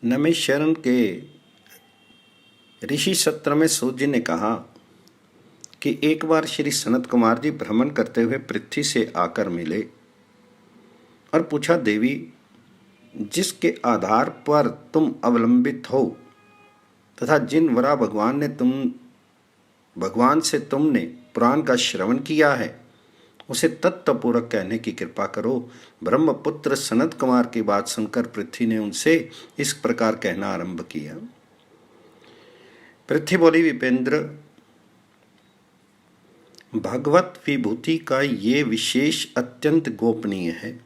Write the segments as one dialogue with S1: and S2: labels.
S1: नमस्करण के ऋषि सत्र में सूत जी ने कहा कि एक बार श्री सनत कुमार जी भ्रमण करते हुए पृथ्वी से आकर मिले और पूछा, देवी, जिसके आधार पर तुम अवलंबित हो तथा जिन वरा भगवान से तुमने पुराण का श्रवण किया है, उसे तत्वपूर्वक कहने की कृपा करो। ब्रह्मपुत्र सनत कुमार की बात सुनकर पृथ्वी ने उनसे इस प्रकार कहना आरंभ किया। पृथ्वी बोली, विपेंद्र, भगवत विभूति का ये विशेष अत्यंत गोपनीय है।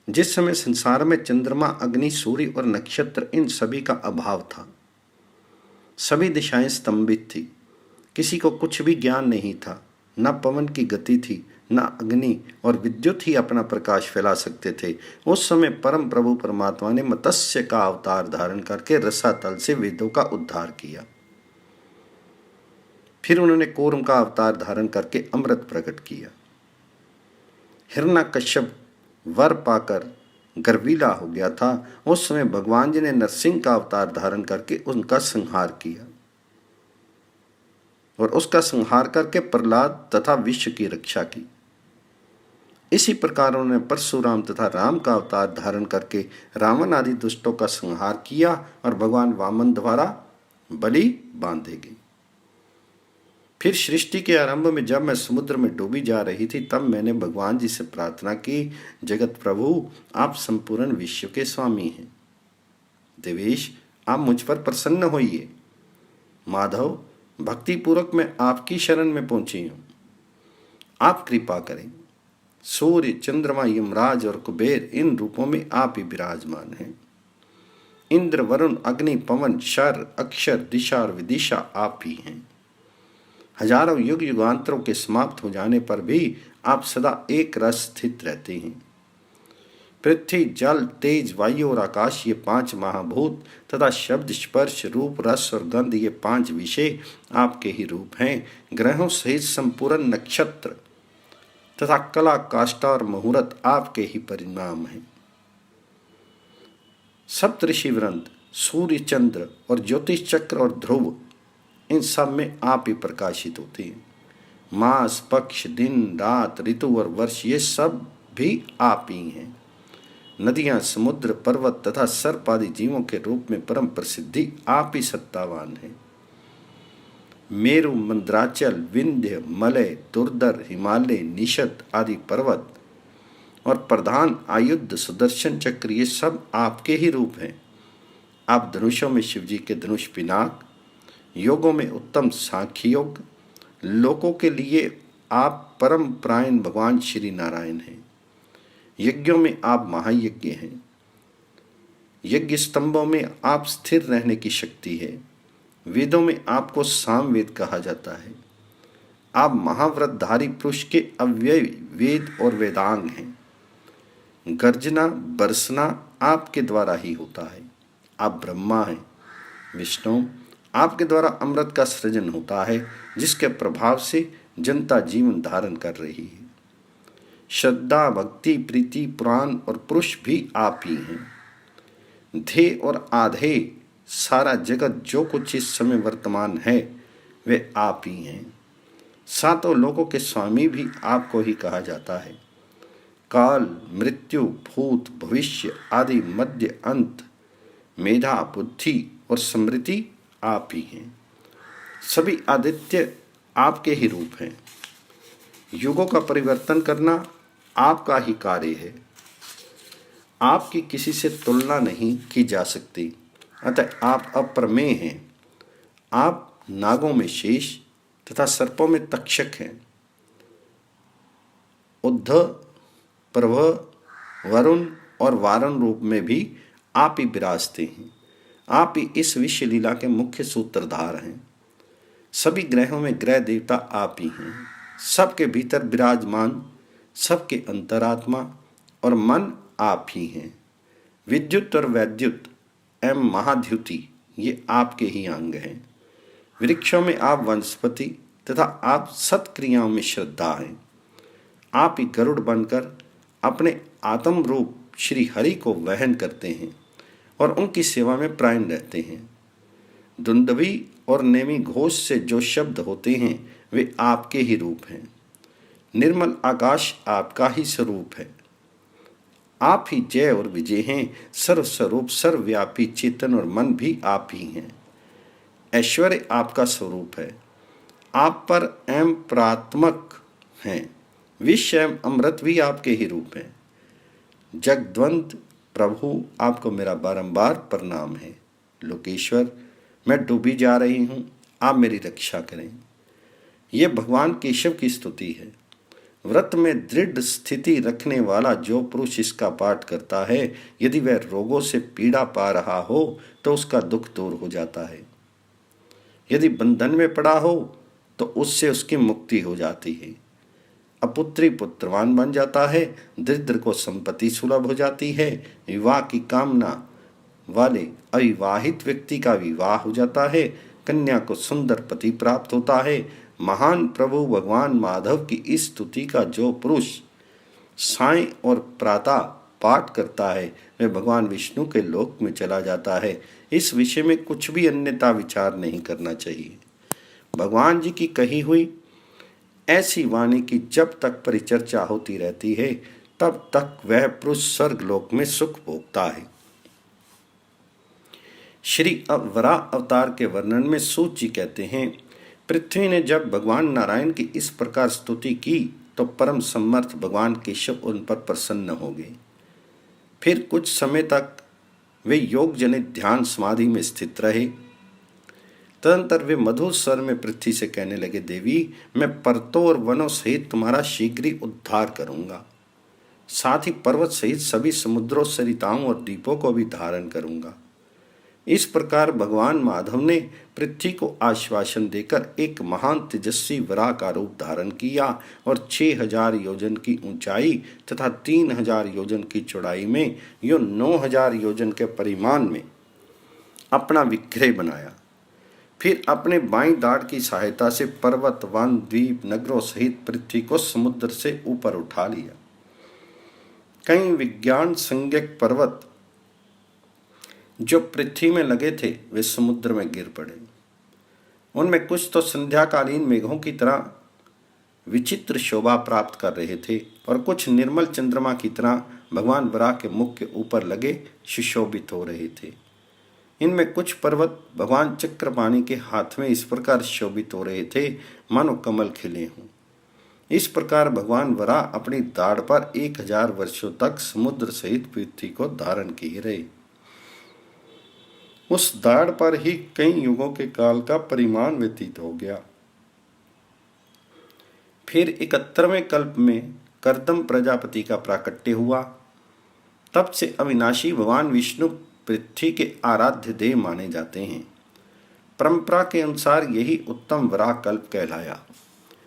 S1: जिस समय संसार में चंद्रमा, अग्नि, सूर्य और नक्षत्र, इन सभी का अभाव था, सभी दिशाएं स्तंभित थी, किसी को कुछ भी ज्ञान नहीं था, न पवन की गति थी, न अग्नि और विद्युत ही अपना प्रकाश फैला सकते थे, उस समय परम प्रभु परमात्मा ने मत्स्य का अवतार धारण करके रसातल से वेदों का उद्धार किया। फिर उन्होंने कूर्म का अवतार धारण करके अमृत प्रकट किया। हिरण्यकश्यप वर पाकर गर्वीला हो गया था, उस समय भगवान जी ने नरसिंह का अवतार धारण करके उनका संहार किया और उसका संहार करके प्रहलाद तथा विश्व की रक्षा की। इसी प्रकार उन्होंने परशुराम तथा राम का अवतार धारण करके रावण आदि दुष्टों का संहार किया और भगवान वामन द्वारा बलि बांधे गए। फिर सृष्टि के आरंभ में जब मैं समुद्र में डूबी जा रही थी, तब मैंने भगवान जी से प्रार्थना की, जगत प्रभु, आप संपूर्ण विश्व के स्वामी हैं, देवेश, आप मुझ पर प्रसन्न होइए। माधव, भक्ति पूर्वक मैं आपकी शरण में पहुंची हूं, आप कृपा करें। सूर्य, चंद्रमा, यमराज और कुबेर, इन रूपों में आप ही विराजमान हैं। इंद्र, वरुण, अग्नि, पवन, शर, अक्षर, दिशा और विदिशा आप ही हैं। हजारों युग युगांतरों के समाप्त हो जाने पर भी आप सदा एक रस स्थित रहते हैं। पृथ्वी, जल, तेज, वायु और आकाश, ये पांच महाभूत तथा शब्द, स्पर्श, रूप, रस और गंध, ये पांच विषय आपके ही रूप हैं। ग्रहों सहित संपूर्ण नक्षत्र तथा कला, काष्ठा और मुहूर्त आपके ही परिणाम हैं। सप्तऋषि वृंद, सूर्य, चंद्र और ज्योतिष चक्र और ध्रुव, इन सब में आप ही प्रकाशित होते हैं। मास, पक्ष, दिन, रात, ऋतु और वर्ष, ये सब भी आप ही हैं। नदियां, समुद्र, पर्वत तथा सर्प आदि जीवों के रूप में परम प्रसिद्धि आप ही सत्तावान हैं। मेरु, मंद्राचल, विंध्य, मलय, दुर्धर, हिमालय, निषद आदि पर्वत और प्रधान आयुध, सुदर्शन चक्र, ये सब आपके ही रूप हैं। आप धनुषों में शिव जी के धनुष पिनाक, योगों में उत्तम सांख्य योग, लोकों के लिए आप परम प्रायण भगवान श्री नारायण हैं। यज्ञों में आप महायज्ञ हैं। यज्ञ स्तंभों में आप स्थिर रहने की शक्ति है। वेदों में आपको सामवेद कहा जाता है। आप महाव्रतधारी पुरुष के अव्यय वेद और वेदांग हैं। गर्जना, बरसना आपके द्वारा ही होता है। आप ब्रह्मा हैं। विष्णु, आपके द्वारा अमृत का सृजन होता है, जिसके प्रभाव से जनता जीवन धारण कर रही है। श्रद्धा, भक्ति, प्रीति, पुराण और पुरुष भी आप ही हैं। ध्येय और आधेय, सारा जगत जो कुछ इस समय वर्तमान है, वे आप ही हैं। सातों लोकों के स्वामी भी आपको ही कहा जाता है। काल, मृत्यु, भूत, भविष्य आदि, मध्य, अंत, मेधा, बुद्धि और स्मृति आप ही हैं। सभी आदित्य आपके ही रूप हैं। युगों का परिवर्तन करना आपका ही कार्य है। आपकी किसी से तुलना नहीं की जा सकती, अतः आप अप्रमेय हैं। आप नागों में शेष तथा सर्पों में तक्षक हैं। उद्धव, प्रभ, वरुण और वारण रूप में भी आप ही विराजते हैं। आप ही इस विश्व लीला के मुख्य सूत्रधार हैं। सभी ग्रहों में ग्रह देवता आप ही हैं। सबके भीतर विराजमान, सबके अंतरात्मा और मन आप ही हैं। विद्युत और वैद्युत एवं महाद्युति, ये आपके ही अंग हैं। वृक्षों में आप वनस्पति तथा आप सत्क्रियाओं में श्रद्धा हैं। आप ही गरुड़ बनकर अपने आत्म रूप श्री हरि को वहन करते हैं और उनकी सेवा में प्राण रहते हैं। दुंदवी और नेमी घोष से जो शब्द होते हैं वे आपके ही रूप हैं। निर्मल आकाश आपका ही स्वरूप है। आप ही जय और विजय हैं। सर्वस्वरूप सर्वव्यापी चेतन और मन भी आप ही हैं। ऐश्वर्य आपका स्वरूप है। आप पर एवं प्रात्मक हैं। विश्व एवं अमृत भी आपके ही रूप हैं। जगद्वंद प्रभु, आपको मेरा बारंबार प्रणाम है। लोकेश्वर, मैं डूबी जा रही हूँ, आप मेरी रक्षा करें। यह भगवान केशव की स्तुति है। व्रत में दृढ़ स्थिति रखने वाला जो पुरुष इसका पाठ करता है, यदि वह रोगों से पीड़ा पा रहा हो तो उसका दुख दूर हो जाता है। यदि बंधन में पड़ा हो तो उससे उसकी मुक्ति हो जाती है। अपुत्री पुत्रवान बन जाता है। दरिद्र को संपत्ति सुलभ हो जाती है। विवाह की कामना वाले अविवाहित व्यक्ति का विवाह हो जाता है। कन्या को सुंदर पति प्राप्त होता है। महान प्रभु भगवान माधव की इस स्तुति का जो पुरुष सायं और प्रातः पाठ करता है वह भगवान विष्णु के लोक में चला जाता है। इस विषय में कुछ भी अन्यथा विचार नहीं करना चाहिए। भगवान जी की कही हुई ऐसी वाणी की जब तक परिचर्चा होती रहती है तब तक वह पुरुष स्वर्ग लोक में सुख भोगता है। श्री वराह अवतार के वर्णन में सूत जी कहते हैं, पृथ्वी ने जब भगवान नारायण की इस प्रकार स्तुति की तो परम समर्थ भगवान केशव उन पर प्रसन्न हो गए। फिर कुछ समय तक वे योग जनित ध्यान समाधि में स्थित रहे। तदंतर वे मधुर स्वर में पृथ्वी से कहने लगे, देवी, मैं पर्वतों और वनों सहित तुम्हारा शीघ्र ही उद्धार करूंगा। साथ ही पर्वत सहित सभी समुद्रों, सरिताओं और द्वीपों को भी धारण करूंगा। इस प्रकार भगवान माधव ने पृथ्वी को आश्वासन देकर एक महान तेजस्वी वराह का रूप धारण किया और 6000 योजन की ऊंचाई तथा 3000 योजन की चौड़ाई में यो 9000 योजन के परिमाण में अपना विग्रह बनाया। फिर अपने बाईं दाढ़ की सहायता से पर्वत, वन, द्वीप, नगरों सहित पृथ्वी को समुद्र से ऊपर उठा लिया। कई विज्ञान संज्ञक पर्वत जो पृथ्वी में लगे थे वे समुद्र में गिर पड़े। उनमें कुछ तो संध्याकालीन मेघों की तरह विचित्र शोभा प्राप्त कर रहे थे और कुछ निर्मल चंद्रमा की तरह भगवान वराह के मुख के ऊपर लगे सुशोभित हो रहे थे। इनमें कुछ पर्वत भगवान चक्रपाणि के हाथ में इस प्रकार शोभित हो रहे थे मानो कमल खिले हों। इस प्रकार भगवान वराह अपनी दाढ़ पर 1000 वर्षों तक समुद्र सहित पृथ्वी को धारण किए रहे। उस दाढ़ पर ही कई युगों के काल का परिमाण व्यतीत हो गया। फिर 71वें कल्प में कर्दम प्रजापति का प्राकट्य हुआ। तब से अविनाशी भगवान विष्णु पृथ्वी के आराध्य देव माने जाते हैं। परंपरा के अनुसार यही उत्तम वराह कल्प कहलाया।